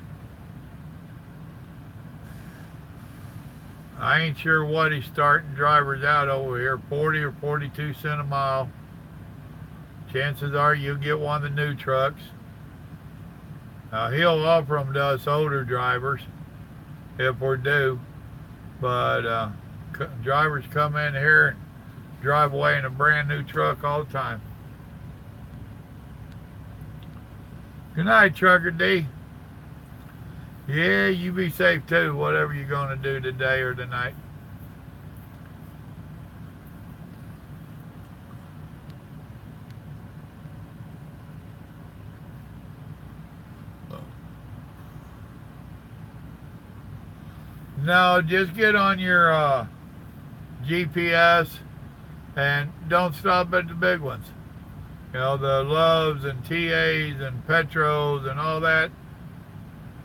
I ain't sure what he's starting drivers out over here, 40 or 42 cents a mile. Chances are you'll get one of the new trucks. He'll offer them to us older drivers if we're due. But drivers come in here and drive away in a brand new truck all the time. Good night, Trucker D. Yeah, you be safe too, whatever you're going to do today or tonight. No, just get on your GPS and don't stop at the big ones. You know, the Loves and TAs and Petros and all that.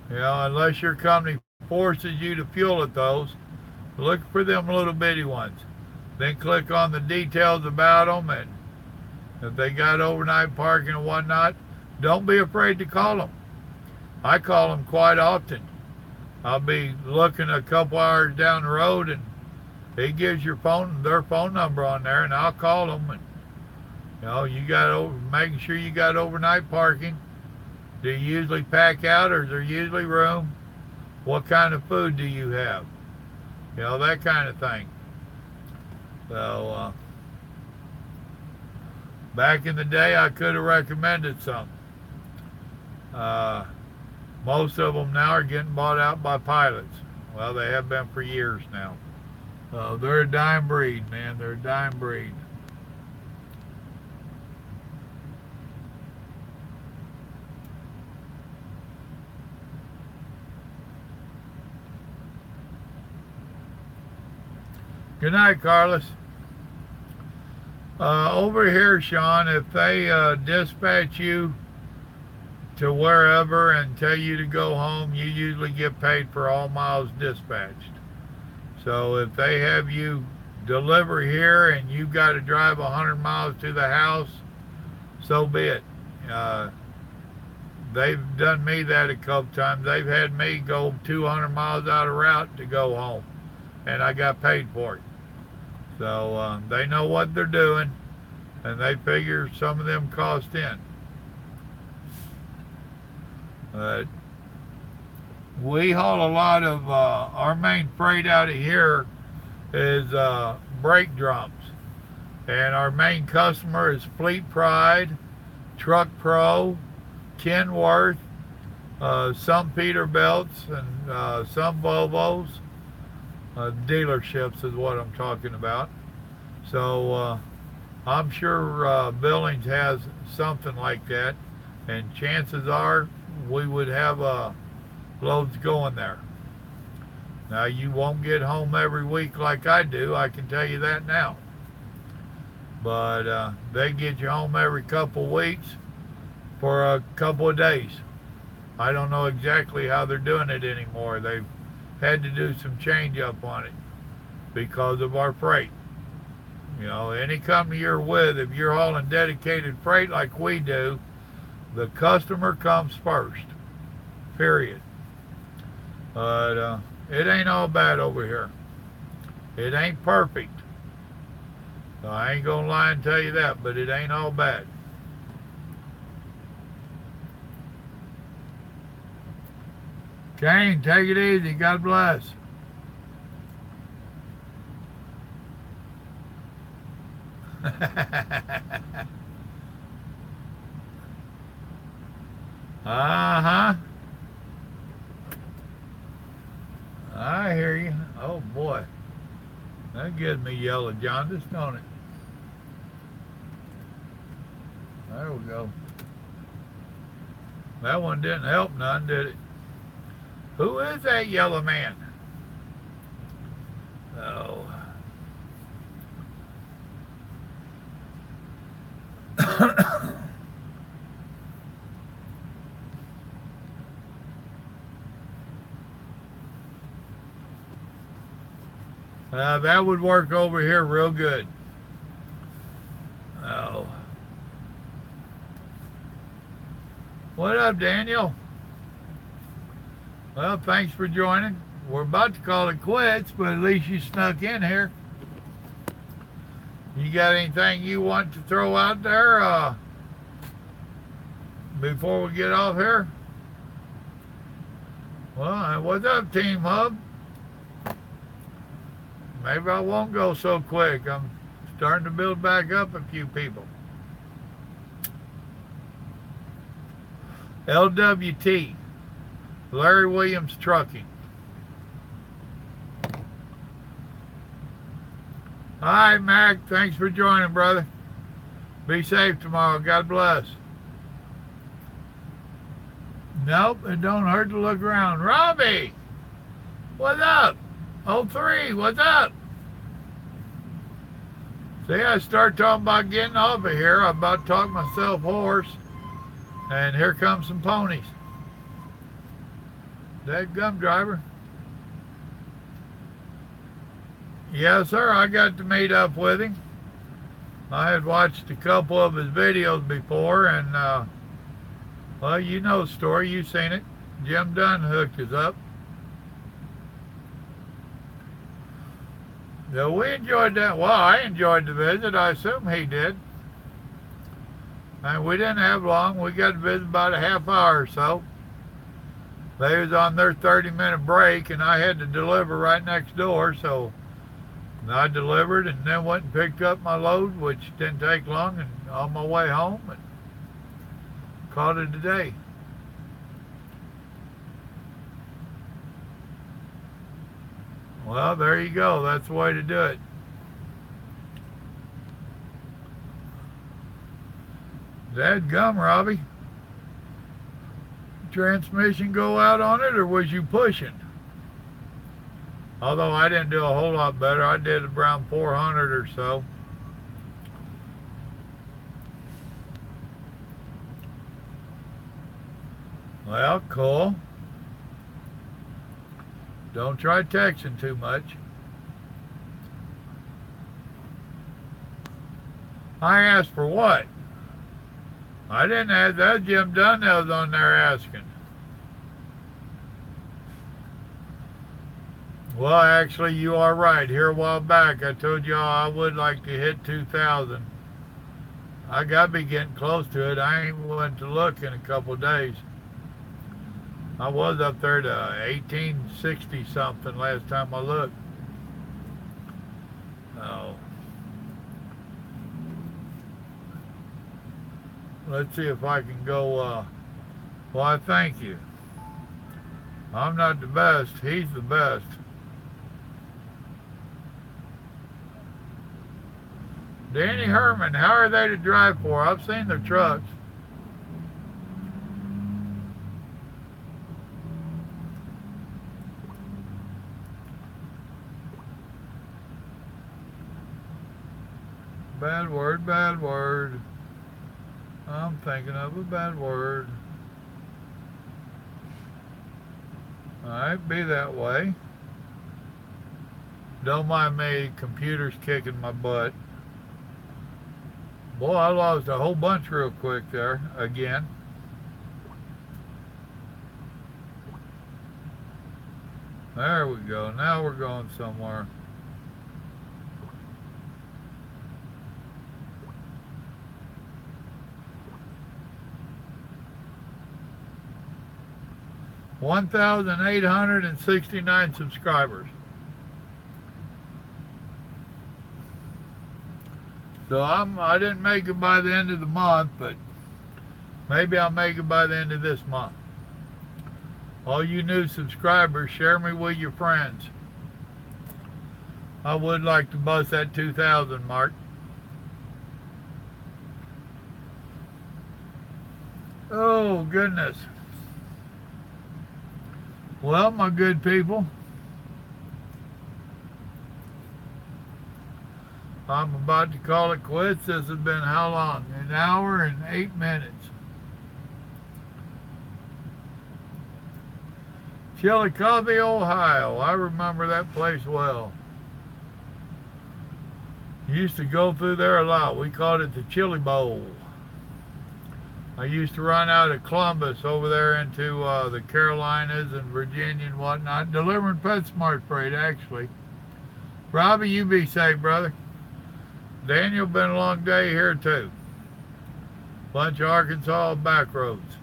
You know, unless your company forces you to fuel at those, look for them little bitty ones. Then click on the details about them, and if they got overnight parking and whatnot, don't be afraid to call them. I call them quite often. I'll be looking a couple hours down the road, and he gives their phone number on there, and I'll call them. And you know, you got making sure you got overnight parking. Do you usually pack out, or is there usually room? What kind of food do you have? You know, that kind of thing. So Back in the day, I could have recommended some. Most of them now are getting bought out by pilots. Well, they have been for years now. They're a dime breed, man. They're a dime breed. Good night, Carlos. Over here, Sean, if they dispatch you to wherever and tell you to go home, you usually get paid for all miles dispatched. So if they have you deliver here and you've got to drive 100 miles to the house, so be it. They've done me that a couple times. They've had me go 200 miles out of route to go home, and I got paid for it. So they know what they're doing, and they figure some of them cost in. We haul a lot of, our main freight out of here is brake drums. And our main customer is Fleet Pride, Truck Pro, Kenworth, some Peterbilts, and some Volvos. Dealerships is what I'm talking about. So I'm sure Billings has something like that, and chances are we would have loads going there. Now, you won't get home every week like I do, I can tell you that now. But they get you home every couple weeks for a couple of days. I don't know exactly how they're doing it anymore. They've had to do some change up on it because of our freight. You know, any company you're with, if you're hauling dedicated freight like we do, the customer comes first, period. But it ain't all bad over here. It ain't perfect. So I ain't gonna lie and tell you that, but it ain't all bad. Kane, take it easy. God bless. Uh-huh. I hear you. Oh, boy. That gives me yellow jaundice, don't it? There we go. That one didn't help none, did it? Who is that yellow man? Oh. That would work over here real good. Oh. What up, Daniel? Well, thanks for joining. We're about to call it quits, but at least you snuck in here. You got anything you want to throw out there before we get off here? Well, what's up, Team Hub? Maybe I won't go so quick. I'm starting to build back up a few people. LWT, Larry Williams Trucking. Hi, Mac. Thanks for joining, brother. Be safe tomorrow. God bless. Nope, it don't hurt to look around. Robbie, what's up? 03, what's up? See, I start talking about getting off of here. I'm about to talk myself hoarse. And here comes some ponies. That gum driver. Yes, sir, I got to meet up with him. I had watched a couple of his videos before, and, well, you know the story. You've seen it. Jim Dunn hooked us up. So we enjoyed that. Well, I enjoyed the visit. I assume he did. And we didn't have long. We got to visit about a half hour or so. They was on their 30-minute break, and I had to deliver right next door, so And I delivered and then went and picked up my load, which didn't take long, and on my way home and called it a day. Well, there you go. That's the way to do it. Dadgum, Robbie. Transmission go out on it, or was you pushing? Although I didn't do a whole lot better. I did around 400 or so. Well, cool. Don't try texting too much. I asked for what? I didn't ask that. Jim Dunn was on there asking. Well, actually, you are right. Here a while back, I told y'all I would like to hit 2,000. I got to be getting close to it. I ain't went to look in a couple of days. I was up there to 1860 something last time I looked. Oh. Let's see if I can go, well, I thank you. I'm not the best. He's the best. Danny Herman, how are they to drive for? I've seen their trucks. Bad word, bad word. I'm thinking of a bad word. Alright, be that way. Don't mind me, computer's kicking my butt. Boy, I lost a whole bunch real quick there, again. There we go, now we're going somewhere. $1,869 subscribers. So I didn't make it by the end of the month, but maybe I'll make it by the end of this month. All you new subscribers, share me with your friends. I would like to bust that 2,000 mark. Oh, goodness. Well, my good people, I'm about to call it quits. This has been how long? An hour and 8 minutes. Chillicothe, Ohio. I remember that place well. Used to go through there a lot. We called it the Chili Bowl. I used to run out of Columbus over there into the Carolinas and Virginia and whatnot, delivering PetSmart freight, actually. Robbie, you be safe, brother. Daniel, been a long day here, too. Bunch of Arkansas back roads.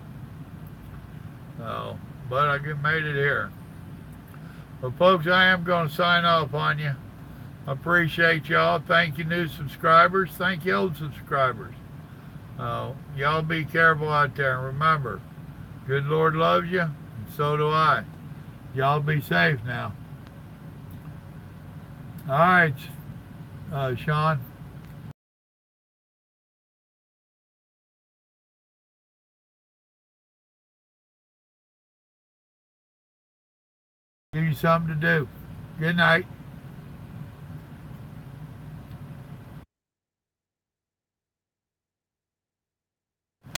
Oh, but I made it here. Well, folks, I am going to sign off on you. I appreciate y'all. Thank you, new subscribers. Thank you, old subscribers. Y'all be careful out there. And remember, good Lord loves you, and so do I. Y'all be safe now. All right, Sean. Give you something to do. Good night.